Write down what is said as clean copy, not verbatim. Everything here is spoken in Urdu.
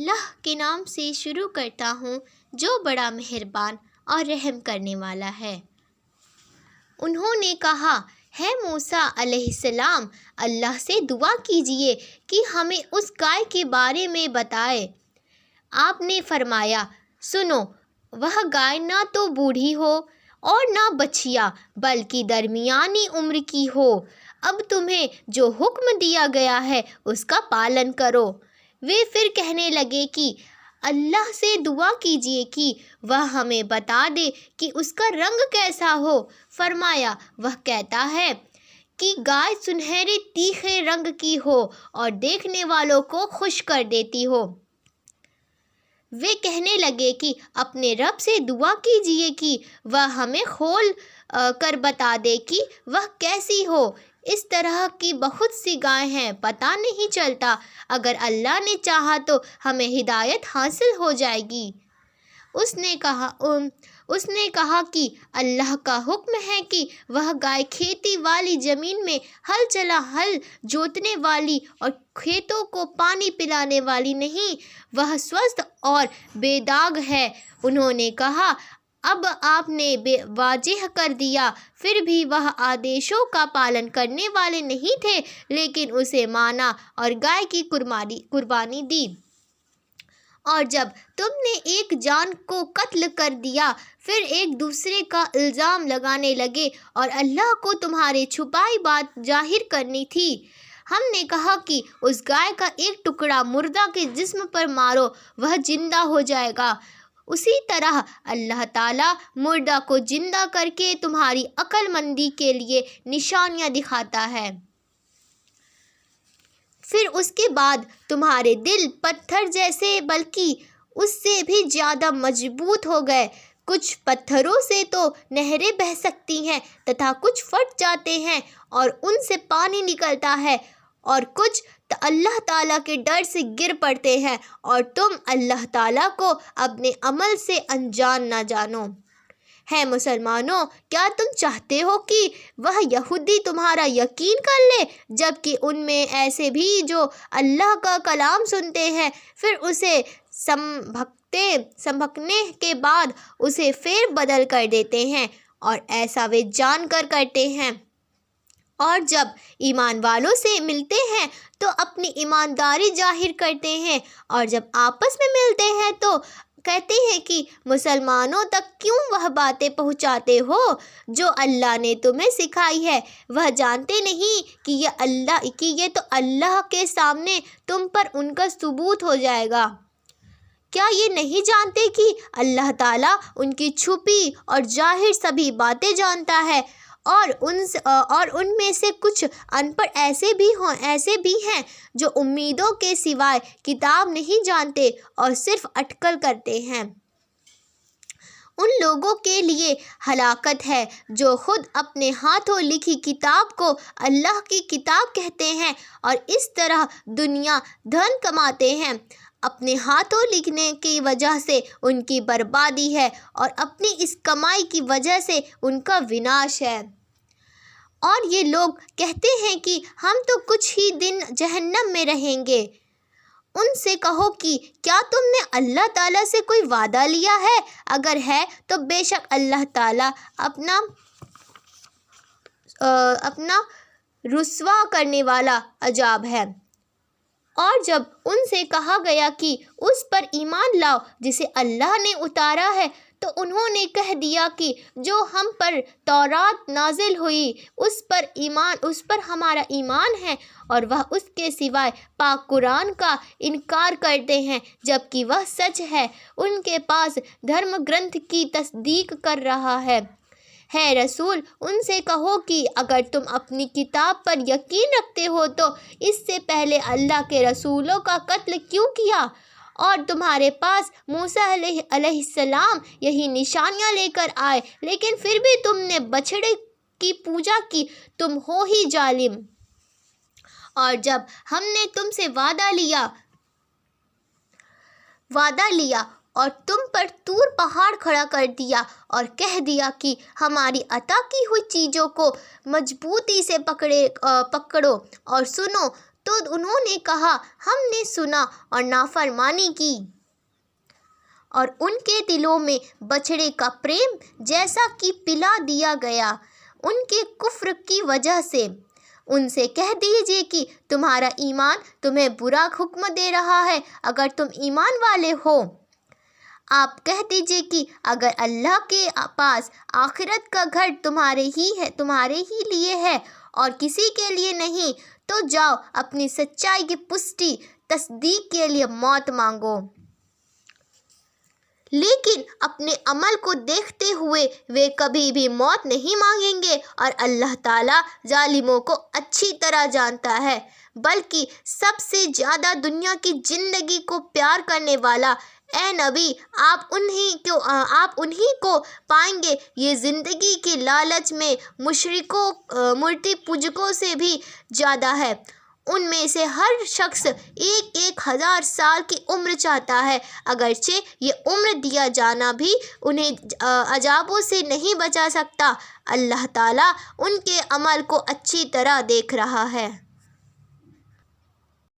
اللہ کے نام سے شروع کرتا ہوں جو بڑا مہربان اور رحم کرنے والا ہے۔ انہوں نے کہا، ہے موسیٰ علیہ السلام، اللہ سے دعا کیجیے کہ ہمیں اس گائے کے بارے میں بتائے۔ آپ نے فرمایا، سنو، وہ گائے نہ تو بوڑھی ہو اور نہ بچھیا بلکہ درمیانی عمر کی ہو۔ اب تمہیں جو حکم دیا گیا ہے اس کا پالن کرو۔ وہ پھر کہنے لگے کہ اللہ سے دعا کیجیے کہ وہ ہمیں بتا دے کہ اس کا رنگ کیسا ہو۔ فرمایا، وہ کہتا ہے کہ گائے سنہرے تیکھے رنگ کی ہو اور دیکھنے والوں کو خوش کر دیتی ہو۔ وہ کہنے لگے کہ اپنے رب سے دعا کیجیے کہ وہ ہمیں کھول کر بتا دے کہ وہ کیسی ہو۔ اس طرح کی بہت سی گائیں ہیں، پتہ نہیں چلتا، اگر اللہ نے چاہا تو ہمیں ہدایت حاصل ہو جائے گی۔ اس نے کہا کہ اللہ کا حکم ہے کہ وہ گائے کھیتی والی زمین میں ہل جوتنے والی اور کھیتوں کو پانی پلانے والی نہیں، وہ سوستھ اور بے داغ ہے۔ انہوں نے کہا، اب آپ نے واضح کر دیا۔ پھر بھی وہ آدیشوں کا پالن کرنے والے نہیں تھے، لیکن اسے مانا اور گائے کی قربانی دی۔ اور جب تم نے ایک جان کو قتل کر دیا، پھر ایک دوسرے کا الزام لگانے لگے اور اللہ کو تمہاری چھپائی بات ظاہر کرنی تھی۔ ہم نے کہا کہ اس گائے کا ایک ٹکڑا مردہ کے جسم پر مارو، وہ زندہ ہو جائے گا۔ اسی طرح اللہ تعالیٰ مردہ کو زندہ کر کے تمہاری عقل مندی کے لیے نشانیاں دکھاتا ہے۔ پھر اس کے بعد تمہارے دل پتھر جیسے بلکہ اس سے بھی زیادہ مضبوط ہو گئے۔ کچھ پتھروں سے تو نہریں بہہ سکتی ہیں تتھا کچھ پھٹ جاتے ہیں اور ان سے پانی نکلتا ہے، اور کچھ اللہ تعالیٰ کے ڈر سے گر پڑتے ہیں، اور تم اللہ تعالیٰ کو اپنے عمل سے انجان نہ جانو۔ ہے مسلمانوں، کیا تم چاہتے ہو کہ وہ یہودی تمہارا یقین کر لے، جبکہ ان میں ایسے بھی جو اللہ کا کلام سنتے ہیں، پھر اسے سمجھنے کے بعد اسے پھیر بدل کر دیتے ہیں، اور ایسا وہ جان کر کرتے ہیں۔ اور جب ایمان والوں سے ملتے ہیں تو اپنی ایمانداری ظاہر کرتے ہیں، اور جب آپس میں ملتے ہیں تو کہتے ہیں کہ مسلمانوں تک کیوں وہ باتیں پہنچاتے ہو جو اللہ نے تمہیں سکھائی ہے۔ وہ جانتے نہیں کہ یہ تو اللہ کے سامنے تم پر ان کا ثبوت ہو جائے گا۔ کیا یہ نہیں جانتے کہ اللہ تعالیٰ ان کی چھپی اور ظاہر سبھی باتیں جانتا ہے، اور ان میں سے کچھ ان پڑھ ایسے بھی ہیں جو امیدوں کے سوائے کتاب نہیں جانتے اور صرف اٹکل کرتے ہیں۔ ان لوگوں کے لیے ہلاکت ہے جو خود اپنے ہاتھوں لکھی کتاب کو اللہ کی کتاب کہتے ہیں اور اس طرح دنیا دھن کماتے ہیں۔ اپنے ہاتھوں لکھنے کی وجہ سے ان کی بربادی ہے اور اپنی اس کمائی کی وجہ سے ان کا وناش ہے۔ اور یہ لوگ کہتے ہیں کہ ہم تو کچھ ہی دن جہنم میں رہیں گے۔ ان سے کہو کہ کیا تم نے اللہ تعالیٰ سے کوئی وعدہ لیا ہے؟ اگر ہے تو بے شک اللہ تعالیٰ اپنا رسوا کرنے والا عذاب ہے۔ اور جب ان سے کہا گیا کہ اس پر ایمان لاؤ جسے اللہ نے اتارا ہے، تو انہوں نے کہہ دیا کہ جو ہم پر تورات نازل ہوئی اس پر ہمارا ایمان ہے، اور وہ اس کے سوائے پاک قرآن کا انکار کرتے ہیں جبکہ وہ سچ ہے۔ ان کے پاس دھرم گرنتھ کی تصدیق کر رہا ہے۔ ہے رسول، ان سے کہو کہ اگر تم اپنی کتاب پر یقین رکھتے ہو تو اس سے پہلے اللہ کے رسولوں کا قتل کیوں کیا؟ اور تمہارے پاس موسیٰ علیہ السلام یہی نشانیاں لے کر آئے، لیکن پھر بھی تم نے بچھڑے کی پوجا کی، تم ہو ہی ظالم۔ اور جب ہم نے تم سے وعدہ لیا اور تم پر طور پہاڑ کھڑا کر دیا اور کہہ دیا کہ ہماری عطا کی ہوئی چیزوں کو مضبوطی سے پکڑو اور سنو، تو انہوں نے کہا ہم نے سنا اور نافرمانی کی، اور ان کے دلوں میں بچڑے کا پریم جیسا کہ پلا دیا گیا ان کے کفر کی وجہ سے۔ ان سے کہہ دیجیے کہ تمہارا ایمان تمہیں برا حکم دے رہا ہے اگر تم ایمان والے ہو۔ آپ کہہ دیجیے کہ اگر اللہ کے پاس آخرت کا گھر تمہارے ہی لیے ہے اور کسی کے لیے نہیں، تو جاؤ اپنی سچائی کی پشتی تصدیق کے لیے موت مانگو۔ لیکن اپنے عمل کو دیکھتے ہوئے وہ کبھی بھی موت نہیں مانگیں گے، اور اللہ تعالیٰ ظالموں کو اچھی طرح جانتا ہے۔ بلکہ سب سے زیادہ دنیا کی زندگی کو پیار کرنے والا اے نبی، آپ انہی کو پائیں گے یہ زندگی کے لالچ میں مشرکوں مورتی پوجکوں سے بھی زیادہ ہے۔ ان میں سے ہر شخص 1000 سال کی عمر چاہتا ہے، اگرچہ یہ عمر دیا جانا بھی انہیں عذابوں سے نہیں بچا سکتا۔ اللہ تعالیٰ ان کے عمل کو اچھی طرح دیکھ رہا ہے۔